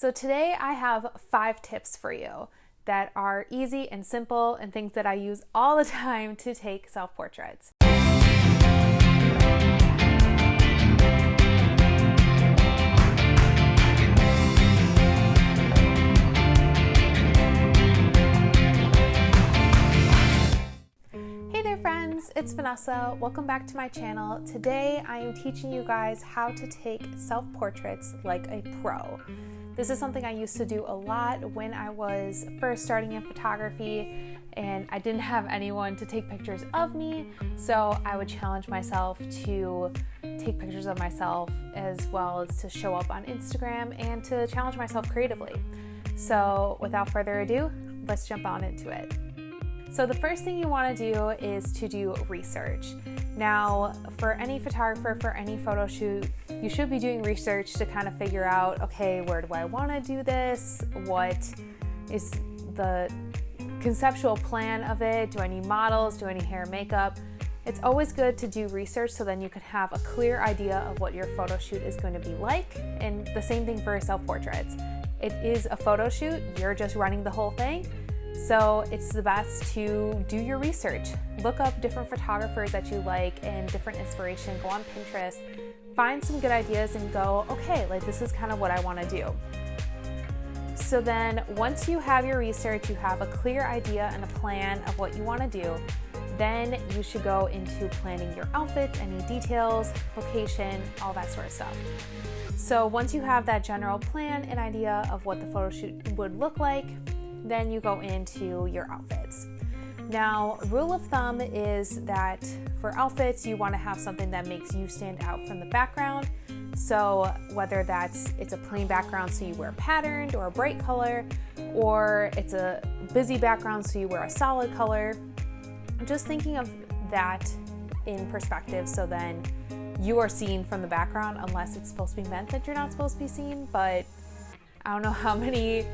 So today I have 5 tips for you that are easy and simple and things that I use all the time to take self-portraits. Hey there friends, it's Vanessa. Welcome back to my channel. Today I am teaching you guys how to take self-portraits like a pro. This is something I used to do a lot when I was first starting in photography and I didn't have anyone to take pictures of me, so I would challenge myself to take pictures of myself as well as to show up on Instagram and to challenge myself creatively. So without further ado, let's jump on into it. So the first thing you want to do is to do research. Now, for any photographer, for any photo shoot, you should be doing research to kind of figure out, okay, where do I want to do this? What is the conceptual plan of it? Do I need models? Do I need hair and makeup? It's always good to do research so then you can have a clear idea of what your photo shoot is going to be like. And the same thing for self-portraits. It is a photo shoot, you're just running the whole thing. So it's the best to do your research. Look up different photographers that you like and different inspiration. Go on Pinterest, find some good ideas and go, okay, like this is kind of what I want to do. So then once you have your research, you have a clear idea and a plan of what you want to do, then you should go into planning your outfits, any details, location, all that sort of stuff. So once you have that general plan and idea of what the photo shoot would look like, then you go into your outfits. Now, rule of thumb is that for outfits, you want to have something that makes you stand out from the background. So whether it's a plain background so you wear patterned or a bright color, or it's a busy background so you wear a solid color, just thinking of that in perspective so then you are seen from the background unless it's supposed to be meant that you're not supposed to be seen, but I don't know how many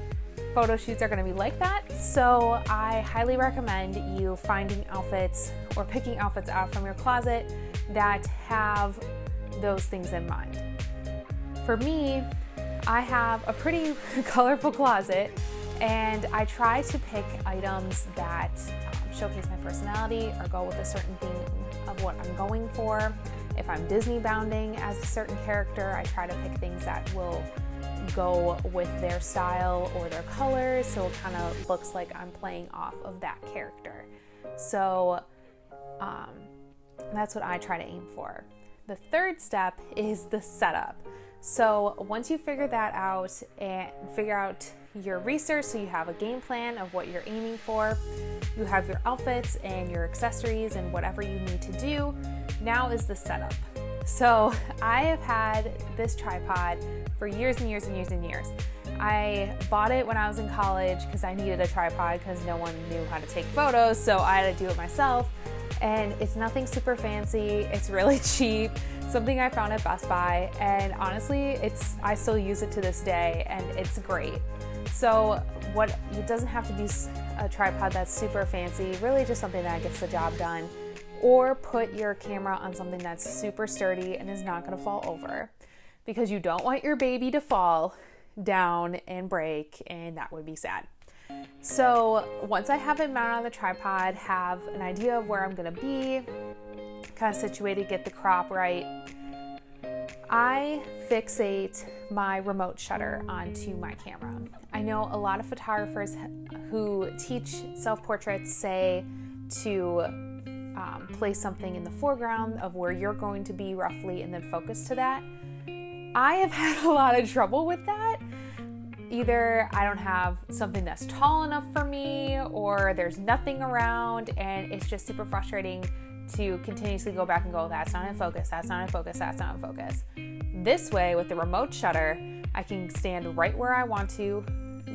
photo shoots are going to be like that, so I highly recommend you finding outfits or picking outfits out from your closet that have those things in mind. For me, I have a pretty colorful closet and I try to pick items that showcase my personality or go with a certain theme of what I'm going for. If I'm Disney bounding as a certain character, I try to pick things that will go with their style or their colors, so it kind of looks like I'm playing off of that character. So that's what I try to aim for. The third step is the setup. So once you figure that out and figure out your research, so you have a game plan of what you're aiming for, you have your outfits and your accessories and whatever you need to do, now is the setup. So I have had this tripod for years and years and years and years. I bought it when I was in college because I needed a tripod because no one knew how to take photos, so I had to do it myself. And it's nothing super fancy, it's really cheap, something I found at Best Buy, and honestly, I still use it to this day and it's great. So it doesn't have to be a tripod that's super fancy, really just something that gets the job done. Or put your camera on something that's super sturdy and is not going to fall over, because you don't want your baby to fall down and break, and that would be sad. So once I have it mounted on the tripod, have an idea of where I'm going to be, kind of situated, get the crop right, I fixate my remote shutter onto my camera. I know a lot of photographers who teach self-portraits say to place something in the foreground of where you're going to be roughly and then focus to that. I have had a lot of trouble with that. Either I don't have something that's tall enough for me, or there's nothing around and it's just super frustrating to continuously go back and go, that's not in focus, that's not in focus, that's not in focus. This way, with the remote shutter, I can stand right where I want to,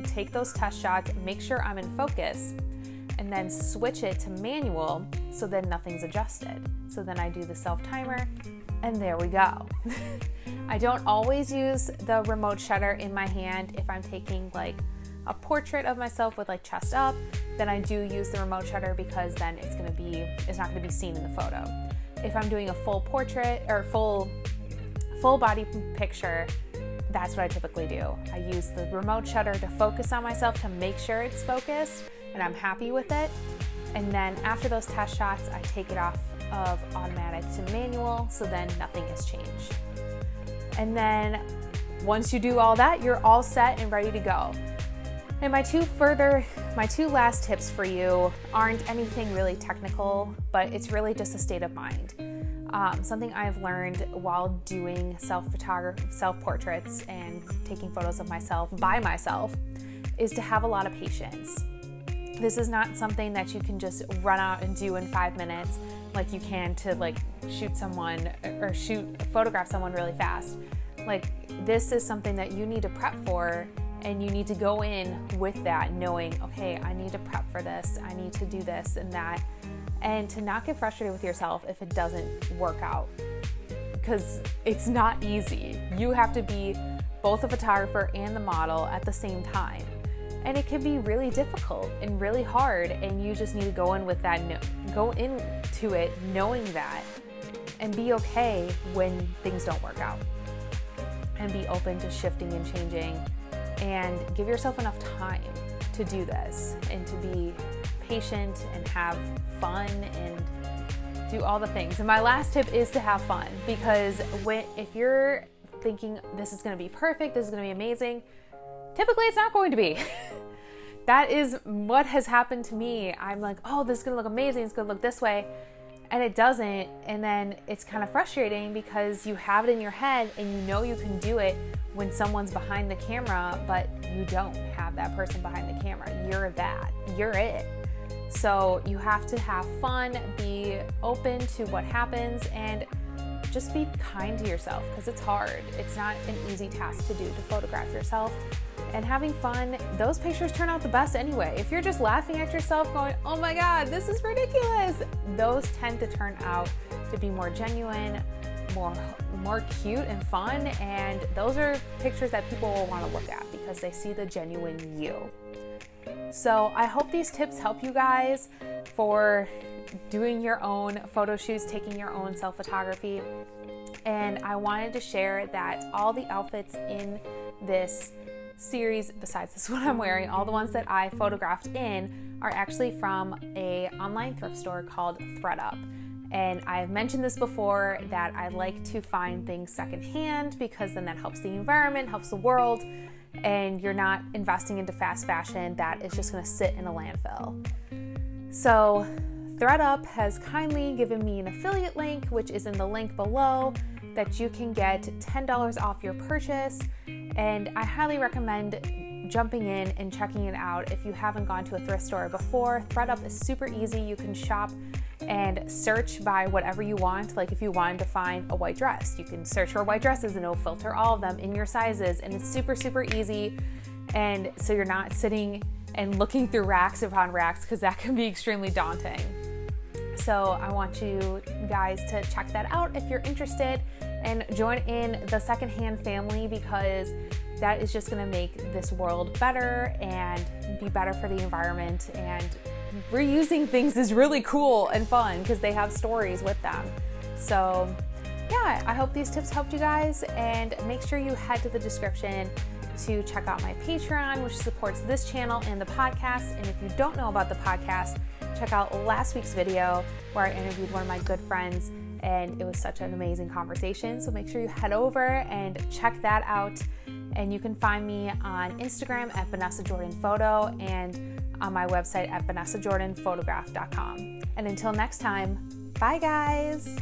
take those test shots, make sure I'm in focus, and then switch it to manual so then nothing's adjusted. So then I do the self-timer and there we go. I don't always use the remote shutter in my hand. If I'm taking like a portrait of myself with like chest up, then I do use the remote shutter because then it's not gonna be seen in the photo. If I'm doing a full portrait or full body picture, that's what I typically do. I use the remote shutter to focus on myself to make sure it's focused and I'm happy with it. And then after those test shots, I take it off of automatic to manual, so then nothing has changed. And then once you do all that, you're all set and ready to go. And my two last tips for you aren't anything really technical, but it's really just a state of mind. Something I've learned while doing self-portraits and taking photos of myself by myself is to have a lot of patience. This is not something that you can just run out and do in 5 minutes like you can to like photograph someone really fast. Like, this is something that you need to prep for, and you need to go in with that knowing, okay, I need to prep for this, I need to do this and that, and to not get frustrated with yourself if it doesn't work out, because it's not easy. You have to be both a photographer and the model at the same time. And it can be really difficult and really hard, and you just need to go in with that, go into it knowing that, and be okay when things don't work out, and be open to shifting and changing, and give yourself enough time to do this, and to be patient and have fun and do all the things. And my last tip is to have fun, because if you're thinking this is going to be perfect, this is going to be amazing, typically it's not going to be. That is what has happened to me. I'm like, oh, this is going to look amazing, it's going to look this way, and it doesn't. And then it's kind of frustrating because you have it in your head and you know you can do it when someone's behind the camera, but you don't have that person behind the camera. You're it. So you have to have fun, be open to what happens, and just be kind to yourself, because it's hard. It's not an easy task to do, to photograph yourself. And having fun, those pictures turn out the best anyway. If you're just laughing at yourself going, oh my God, this is ridiculous, those tend to turn out to be more genuine, more cute and fun, and those are pictures that people will want to look at because they see the genuine you. So I hope these tips help you guys for doing your own photo shoots, taking your own self-photography. And I wanted to share that all the outfits in this series, besides this one I'm wearing, all the ones that I photographed in are actually from a online thrift store called ThredUp. And I've mentioned this before, that I like to find things secondhand because then that helps the environment, helps the world, and you're not investing into fast fashion that is just going to sit in a landfill. So ThredUp has kindly given me an affiliate link, which is in the link below, that you can get $10 off your purchase. And I highly recommend jumping in and checking it out if you haven't gone to a thrift store before. ThredUp is super easy. You can shop and search by whatever you want. Like if you wanted to find a white dress, you can search for white dresses and it'll filter all of them in your sizes, and it's super, super easy. And so you're not sitting and looking through racks upon racks, because that can be extremely daunting. So I want you guys to check that out if you're interested, and join in the secondhand family, because that is just going to make this world better and be better for the environment. And reusing things is really cool and fun because they have stories with them. So yeah, I hope these tips helped you guys, and make sure you head to the description to check out my Patreon, which supports this channel and the podcast. And if you don't know about the podcast, check out last week's video where I interviewed one of my good friends, and it was such an amazing conversation. So make sure you head over and check that out. And you can find me on Instagram at Vanessa Jordan Photo, and on my website at vanessajordanphotograph.com. And until next time, bye guys.